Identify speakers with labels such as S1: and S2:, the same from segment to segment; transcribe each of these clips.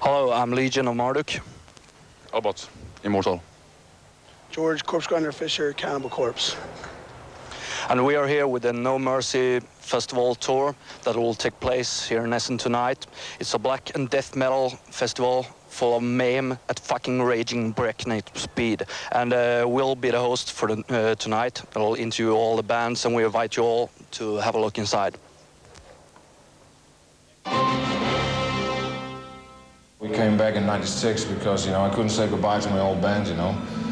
S1: Hello, I'm Legion of Marduk.
S2: Obot, Immortal.
S3: George, Corpse Grinder Fisher, Cannibal Corpse.
S1: And we are here with the No Mercy Festival tour that will take place here in Essen tonight. It's a black and death metal festival full of mayhem at fucking raging breakneck speed. And we'll be the host for tonight. I'll interview all the bands and we invite you all to have a look inside.
S4: We came back in '96 because, I couldn't say goodbye to my old band,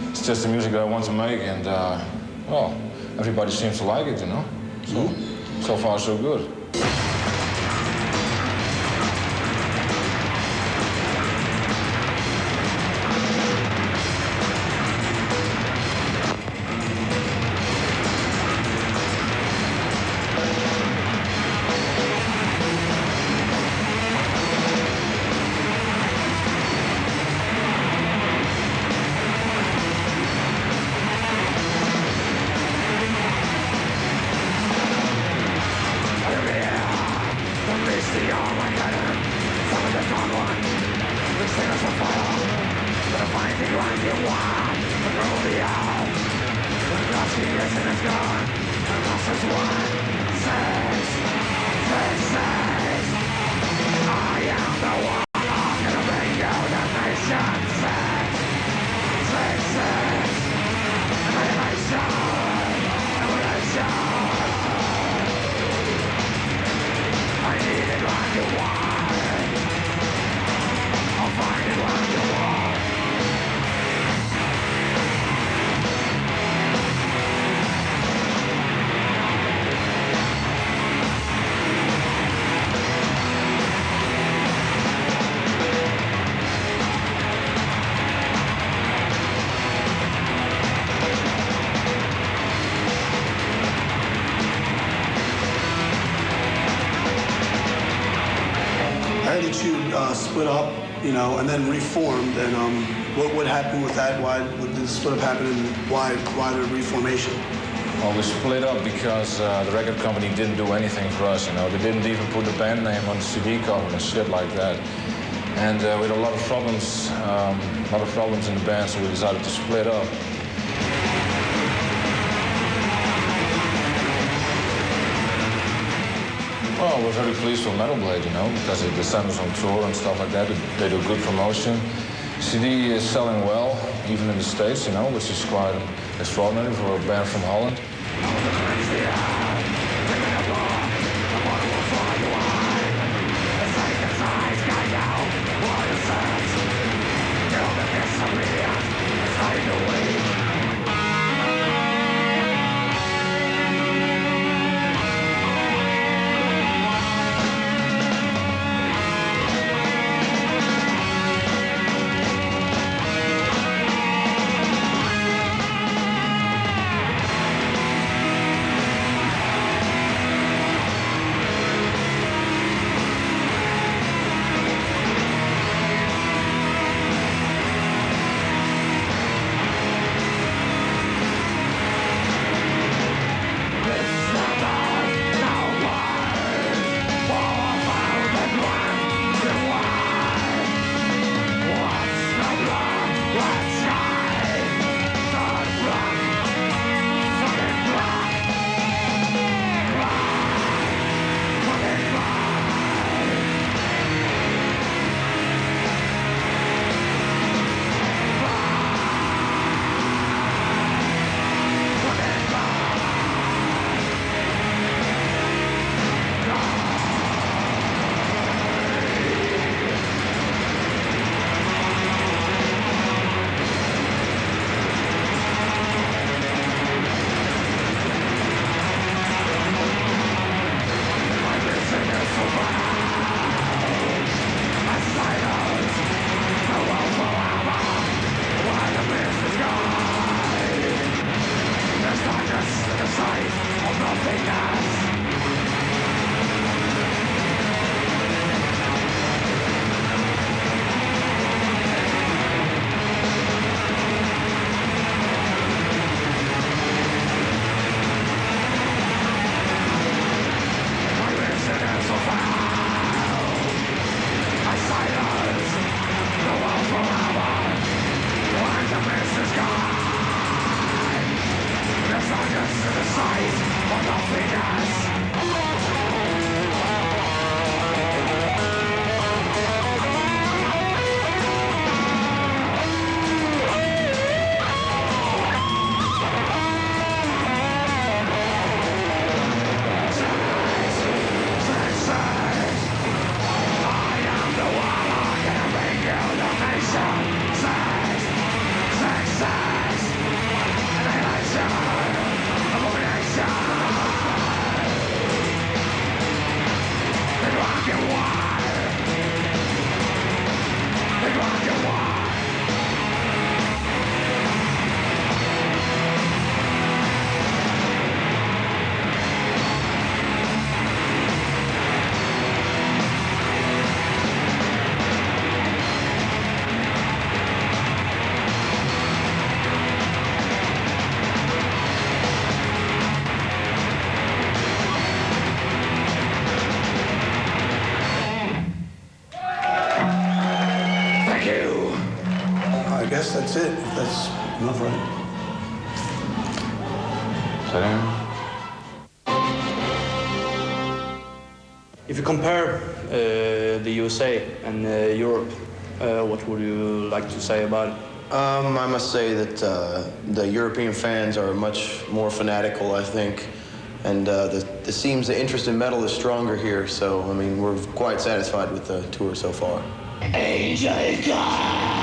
S4: It's just the music that I want to make and, well, everybody seems to like it, So far, so good.
S3: Split up, and then reformed. And what happened with that? Why would the split up happen, and why the reformation?
S4: Well, we split up because the record company didn't do anything for us, They didn't even put the band name on the CD cover and shit like that. And we had a lot of problems in the band, so we decided to split up. Well, we're very pleased with Metal Blade, because they send us on tour and stuff like that. They do good promotion. CD is selling well, even in the States, which is quite extraordinary for a band from Holland.
S3: guess that's it. If that's enough, right?
S1: If you compare the USA and Europe, what would you like to say about it?
S5: I must say that the European fans are much more fanatical, I think. And it seems the interest in metal is stronger here. So, I mean, we're quite satisfied with the tour so far. Angel God!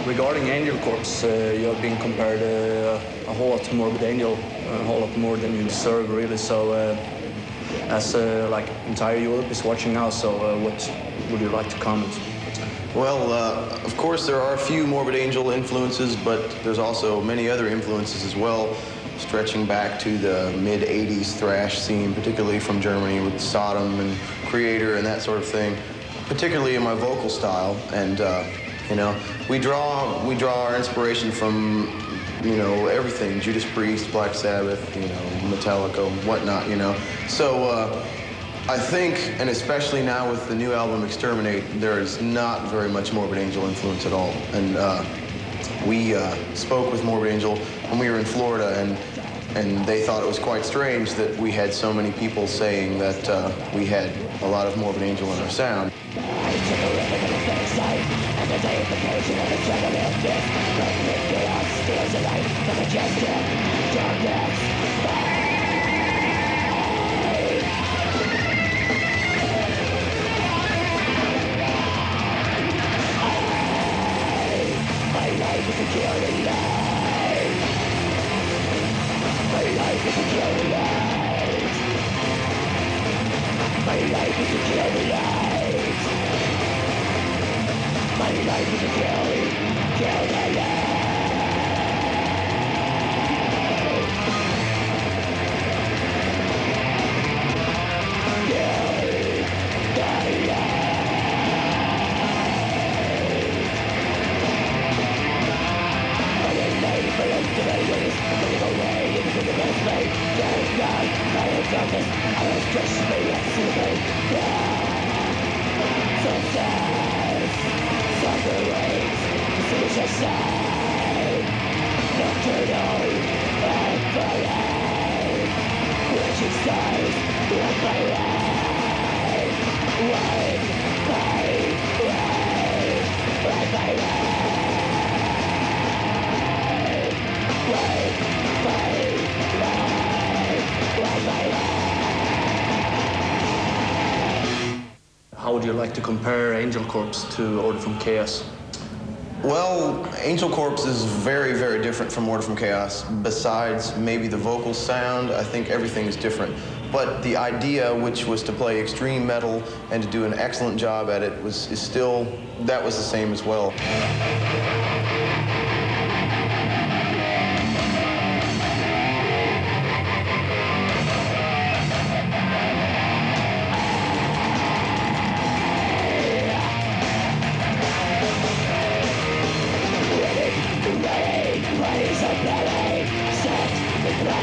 S1: Regarding Angel Corpse, you have been compared a whole lot to Morbid Angel, a whole lot more than you deserve, really. So, as like entire Europe is watching now, so what would you like to comment?
S5: Well, of course, there are a few Morbid Angel influences, but there's also many other influences as well, stretching back to the mid-'80s thrash scene, particularly from Germany with Sodom and Creator and that sort of thing, particularly in my vocal style. And you know, we draw our inspiration from, you know, everything, Judas Priest, Black Sabbath, you know, Metallica, whatnot, you know. So I think, and especially now with the new album Exterminate, there is not very much Morbid Angel influence at all. And we spoke with Morbid Angel when we were in Florida, and they thought it was quite strange that we had so many people saying that we had a lot of Morbid Angel in our sound.
S1: How would you like to compare Angel Corpse to Order from Chaos?
S5: Well, Angel Corpse is very, very different from Order from Chaos. Besides maybe the vocal sound, I think everything is different. But the idea, which was to play extreme metal and to do an excellent job at it, was the same as well.
S6: Set the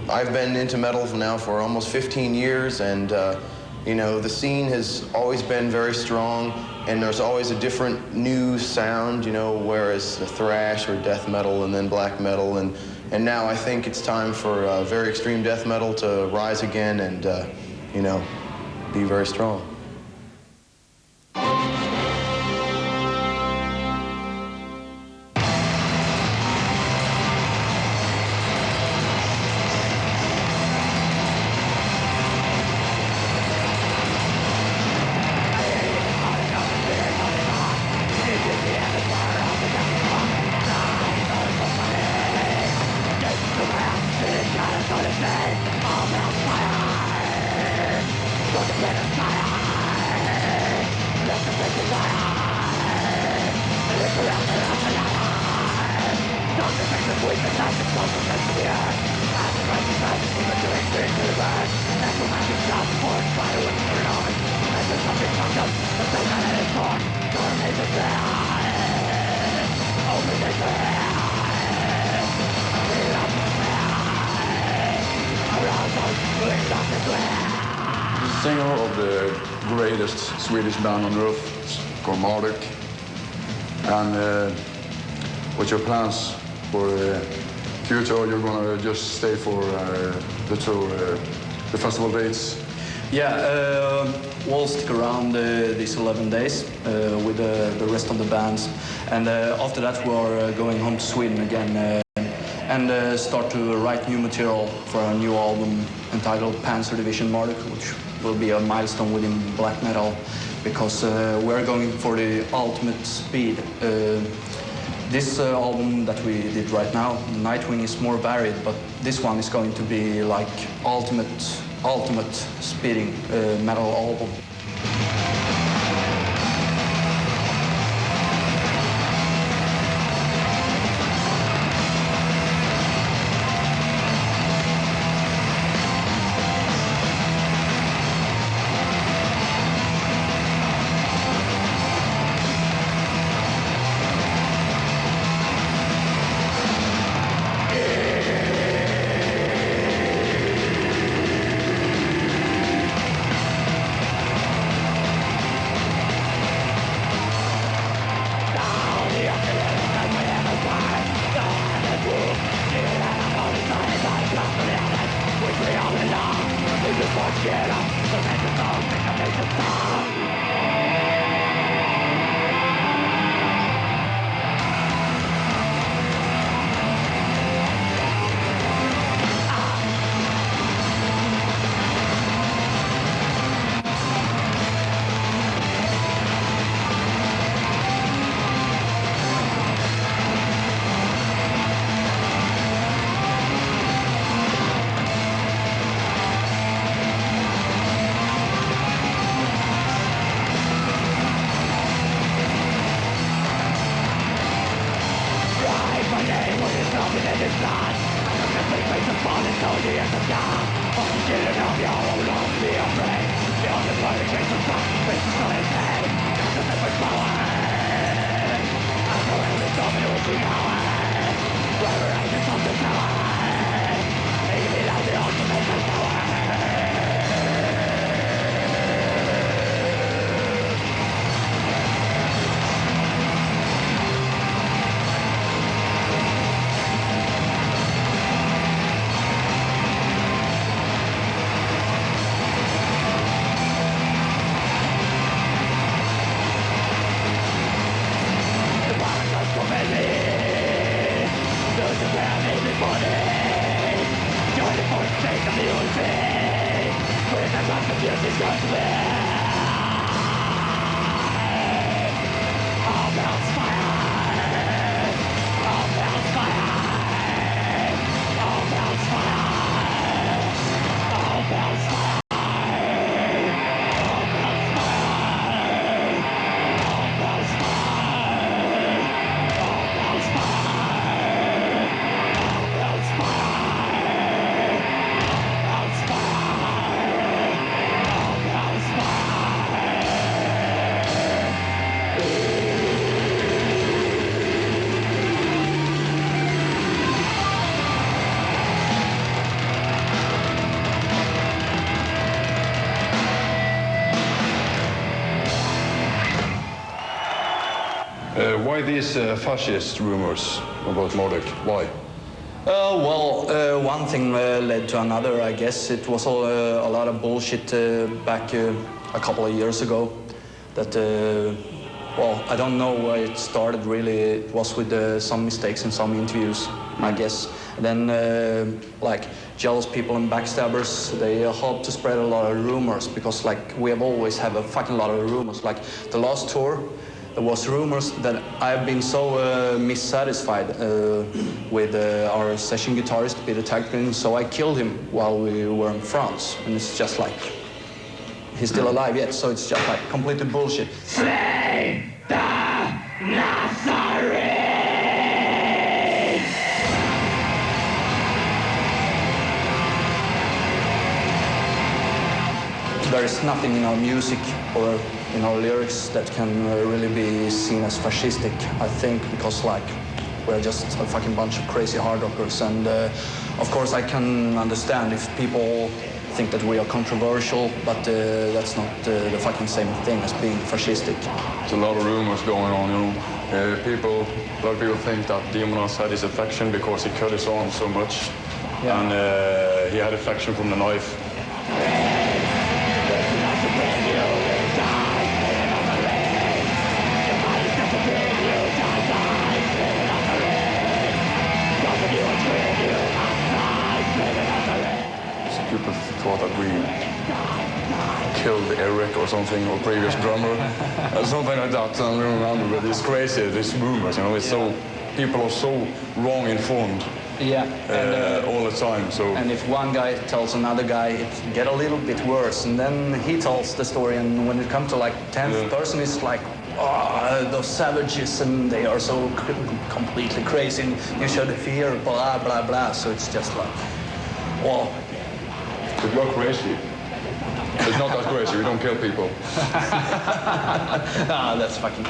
S5: I've been into metal now for almost 15 years, and you know, the scene has always been very strong, and there's always a different new sound, you know, whereas the thrash or death metal and then black metal, and now I think it's time for very extreme death metal to rise again and, you know, be very strong.
S2: The singer of the greatest Swedish band on earth is called Marduk. And what's your plans for the future? You're gonna just stay for the festival dates?
S1: Yeah, we'll stick around these 11 days with the rest of the bands. And after that, we're going home to Sweden again and start to write new material for our new album entitled Panzer Division Marduk, which will be a milestone within black metal because we're going for the ultimate speed. This album that we did right now, Nightwing, is more varied, but this one is going to be like ultimate speeding metal album.
S2: Why these fascist rumors about Marduk? Why?
S1: One thing led to another. I guess it was a lot of bullshit back a couple of years ago. That, I don't know where it started really. It was with some mistakes in some interviews, I guess. And then, jealous people and backstabbers, they helped to spread a lot of rumors because, we have always have a fucking lot of rumors. Like the last tour, there was rumors that I've been so missatisfied with our session guitarist, Peter Tagrin, so I killed him while we were in France. And it's just he's still alive yet, so it's just completely bullshit. Slay the Nazarene! There is nothing in our music or in our lyrics that can really be seen as fascistic, I think, because we're just a fucking bunch of crazy hard rockers. And of course I can understand if people think that we are controversial, but that's not the fucking same thing as being fascistic.
S2: There's a lot of rumors going on, you know. A lot of people think that Demonas had his affection because he cut his arm so much. Yeah. And he had affection from the knife. People thought that we killed Eric or something, or previous drummer, something like that. I don't remember, but it's crazy, these rumors, you know, it's so, people are so wrong informed.
S1: Yeah,
S2: all the time, so...
S1: And if one guy tells another guy, it get a little bit worse, and then he tells the story, and when it comes to 10th person, it's those savages, and they are so completely crazy, and you should fear, blah, blah, blah, so it's just well...
S2: But you're crazy. It's not that crazy, we don't kill people.
S1: That's fucking...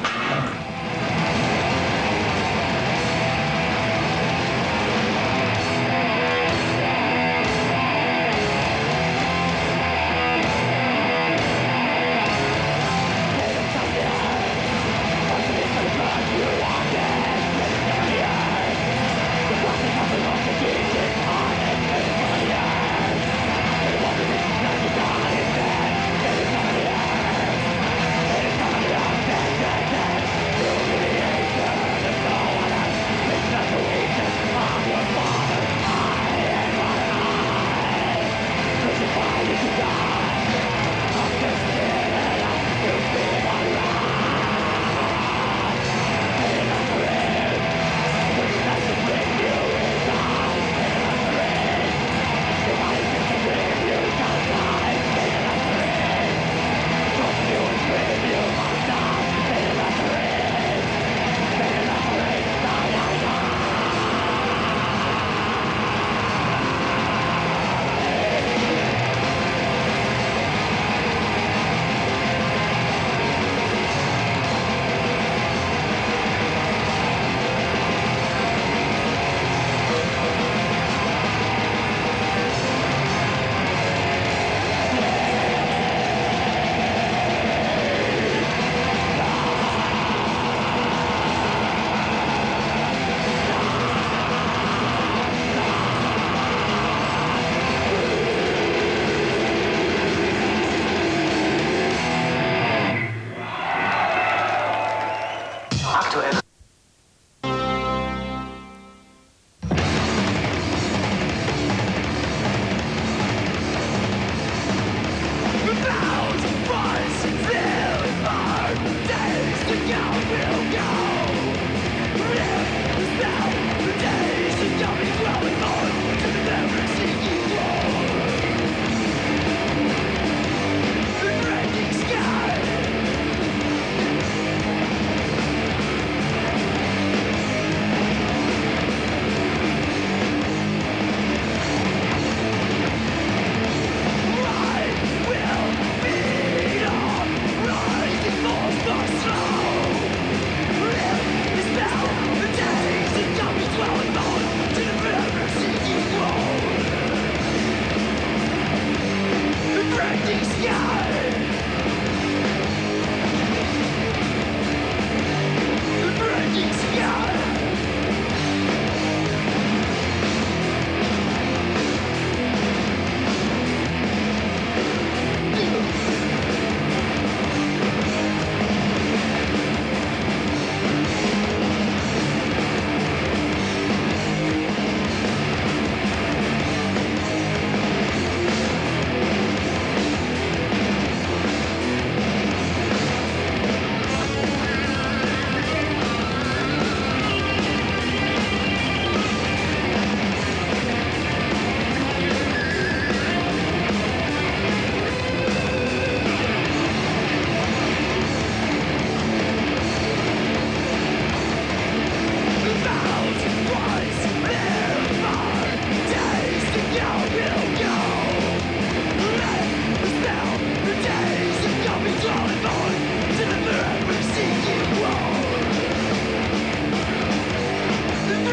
S3: All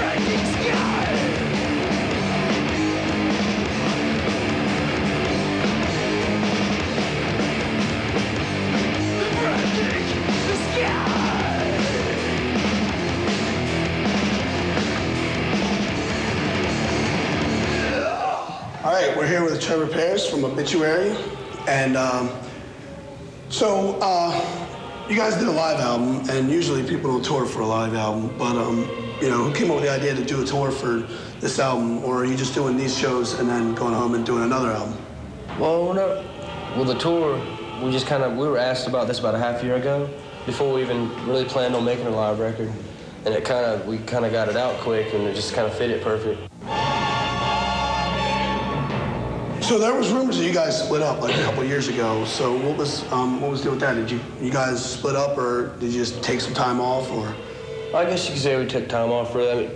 S3: right, we're here with Trevor Pears from Obituary, and you guys did a live album, and usually people don't tour for a live album, but you know, who came up with the idea to do a tour for this album, or are you just doing these shows and then going home and doing another album?
S6: Well, the tour, we were asked about this about a half year ago, before we even really planned on making a live record, and we kind of got it out quick, and it just kind of fit it perfect.
S3: So there was rumors that you guys split up like a couple years ago. So what was the deal with that? Did you guys split up, or did you just take some time off, or?
S6: I guess you could say we took time off. Really, I mean,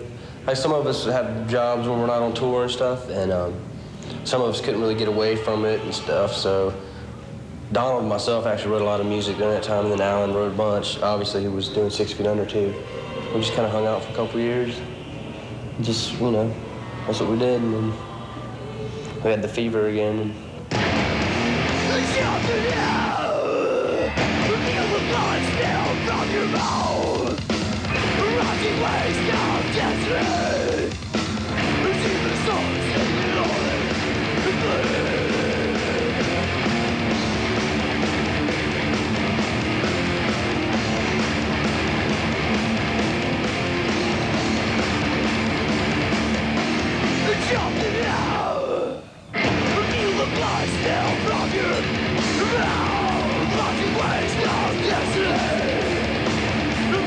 S6: like some of us have jobs when we're not on tour and stuff, and some of us couldn't really get away from it and stuff. So Donald and myself actually wrote a lot of music during that time, and then Alan wrote a bunch. Obviously, he was doing 6 Feet Under too. We just kind of hung out for a couple years. Just, you know, that's what we did, and then we had the fever again. And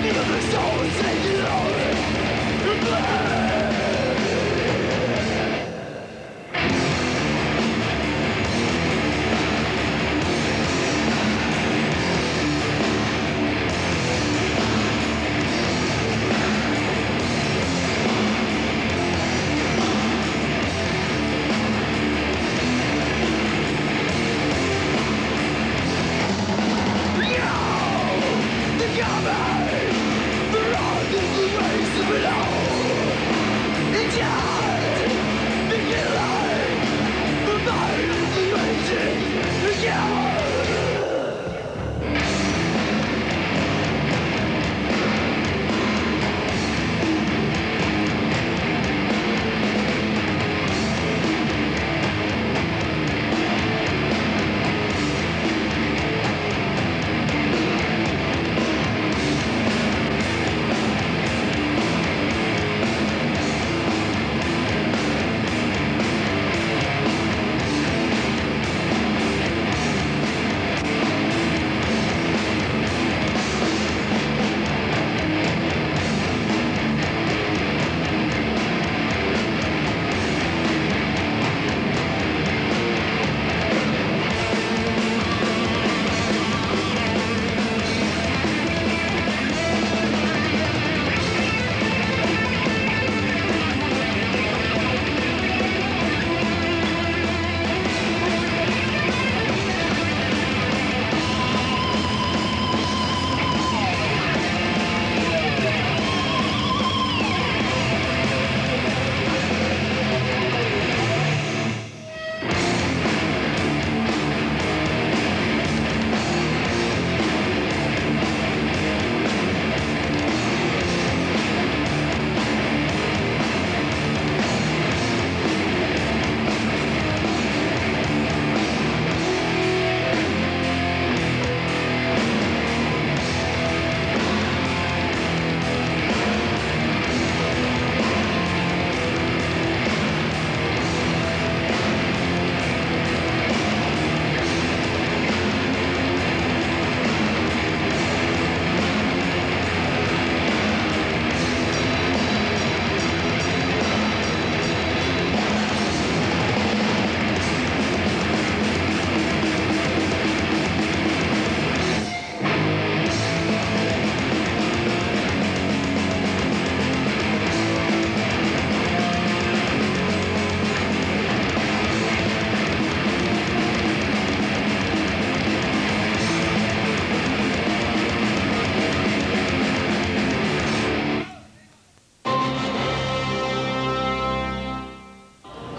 S7: Feel the soul singing on it.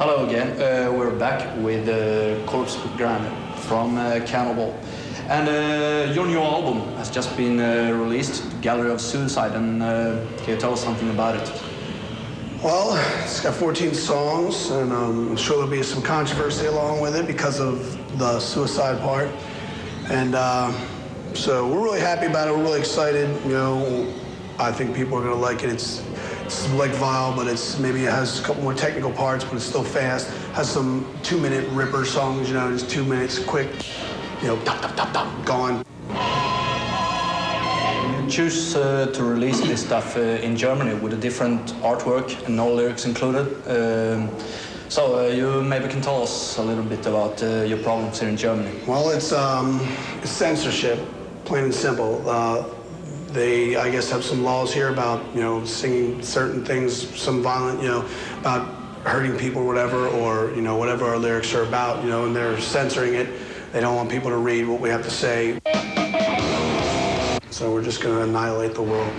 S1: Hello again. We're back with Corpse Grand from Cannibal. And your new album has just been released, Gallery of Suicide, and can you tell us something about it?
S3: Well, it's got 14 songs, and I'm sure there'll be some controversy along with it because of the suicide part. And so we're really happy about it. We're really excited. You know, I think people are going to like it. It's like Vile, but it has a couple more technical parts, but it's still fast. Has some 2-minute ripper songs, you know, just 2 minutes quick, you know, dop, dop, dop, dop, gone.
S1: You choose to release this stuff in Germany with a different artwork and no lyrics included. So you maybe can tell us a little bit about your problems here in Germany.
S3: Well, it's censorship, plain and simple. They, I guess, have some laws here about, you know, singing certain things, some violent, you know, about hurting people or whatever, or, you know, whatever our lyrics are about, you know, and they're censoring it. They don't want people to read what we have to say. So we're just going to annihilate the world.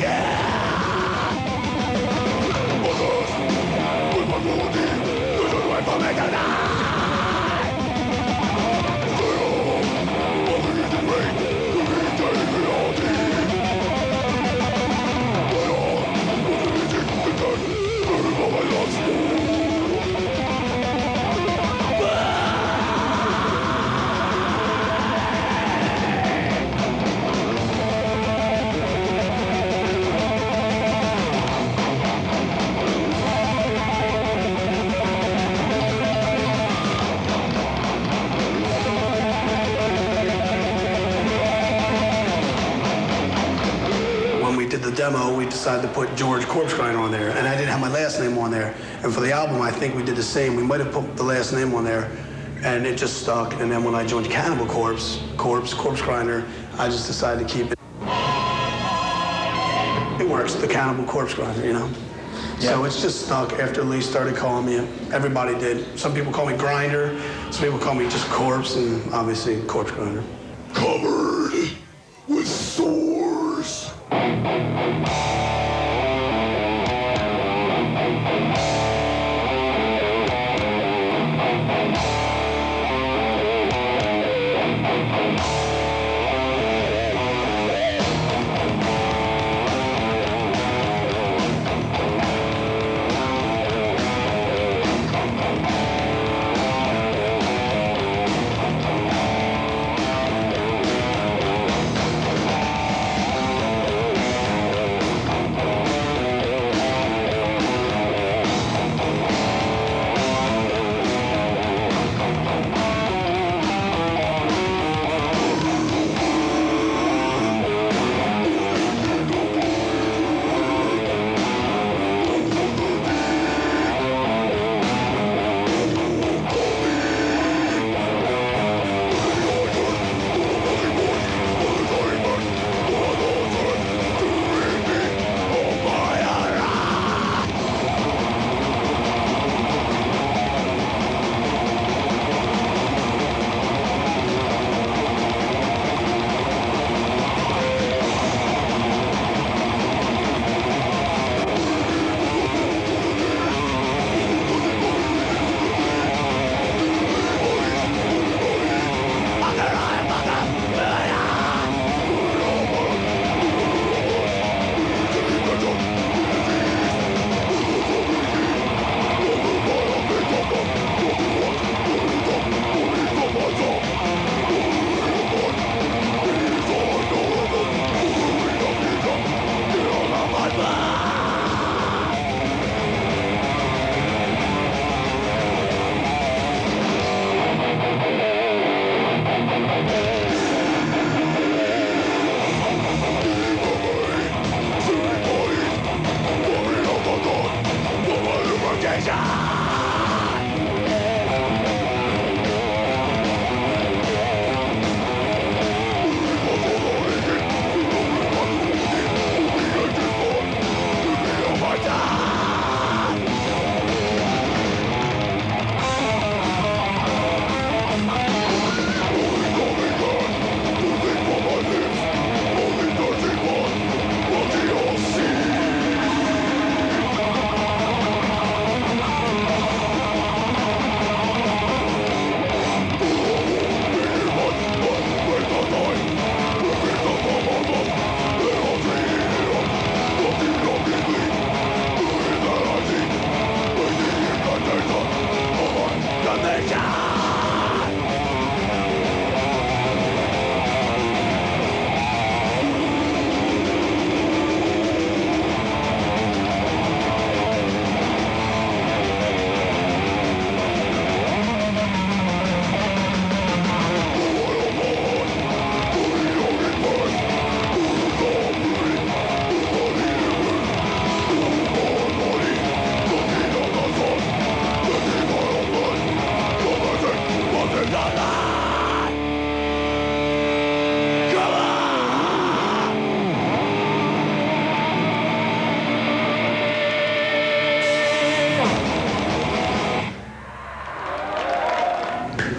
S7: Yeah!
S3: demo, we decided to put George Corpse Grinder on there, and I didn't have my last name on there. And for the album, I think we did the same. We might have put the last name on there, and it just stuck. And then when I joined Cannibal Corpse Grinder, I just decided to keep it. It works, the Cannibal Corpse Grinder, you know? Yeah. So it's just stuck after Lee started calling me. Everybody did. Some people call me Grinder, some people call me just Corpse, and obviously Corpse Grinder.
S2: Covered with sores.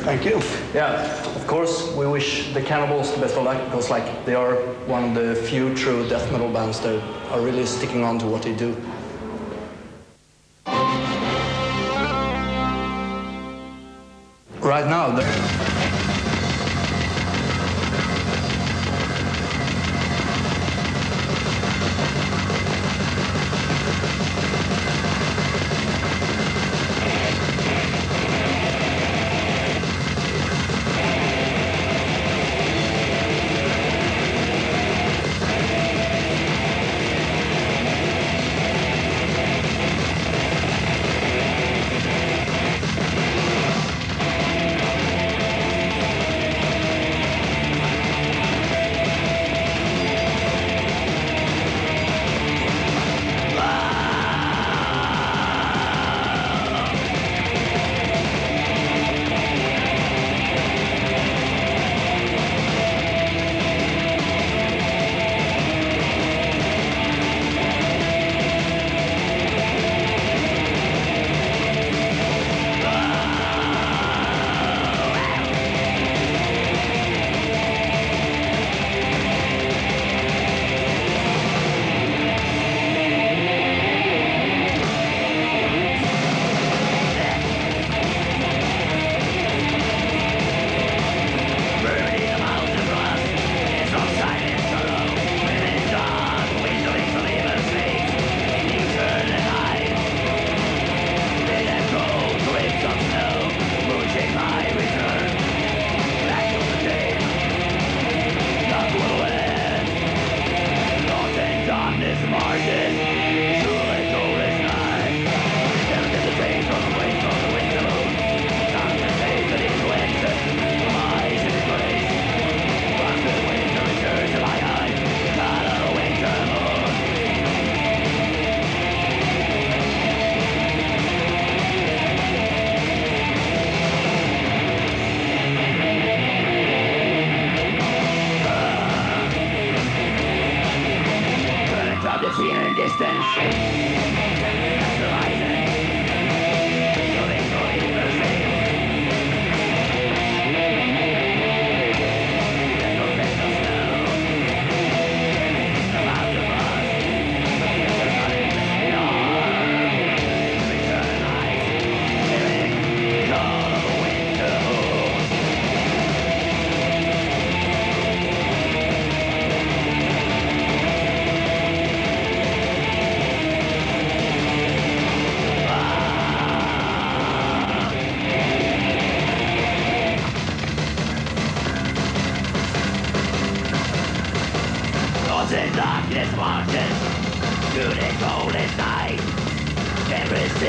S3: Thank you.
S1: Yeah, of course, we wish the Cannibals the best of luck because, like, they are one of the few true death metal bands that are really sticking on to what they do. Right now, they're...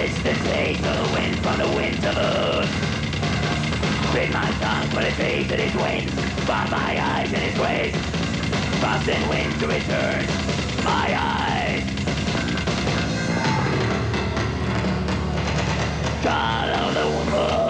S7: It's the taste of the wind from the winter moon. Spit my tongue for the taste of his winds. Spot my eyes in his ways. Frost and wind to return my eyes. Follow the moon.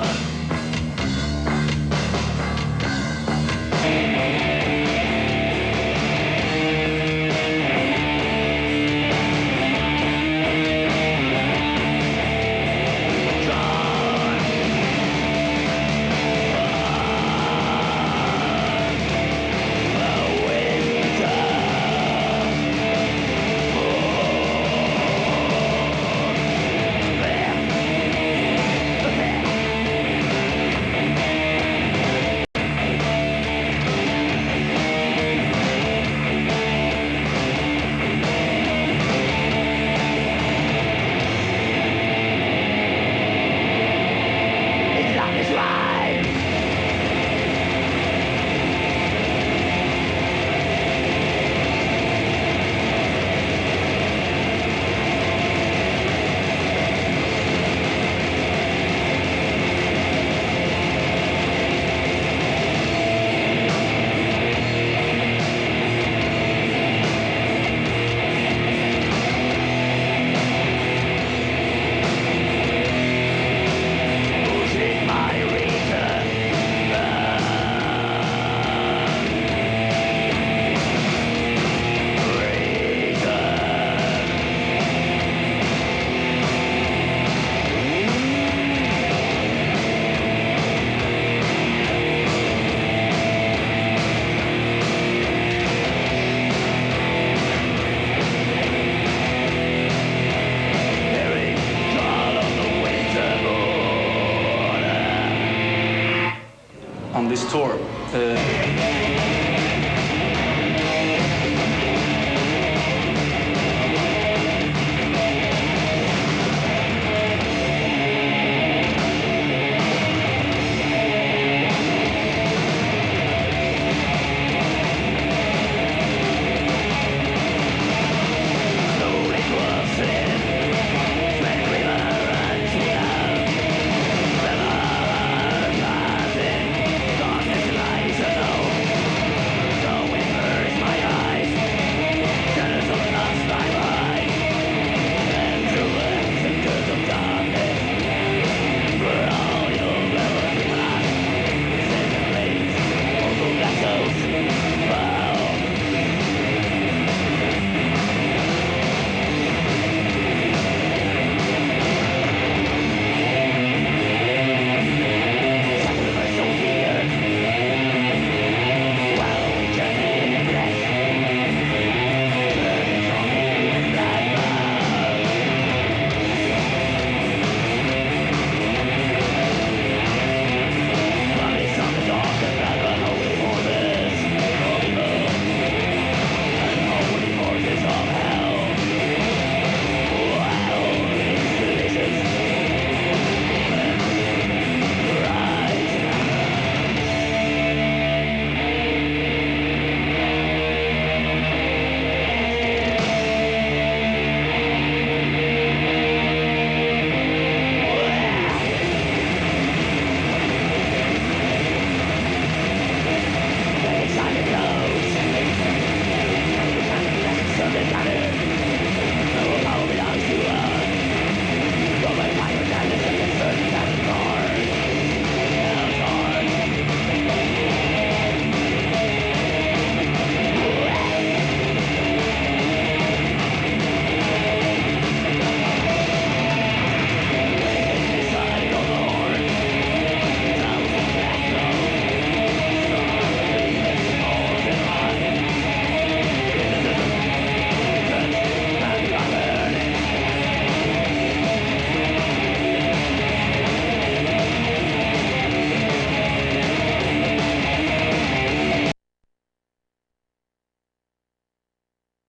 S1: On this tour,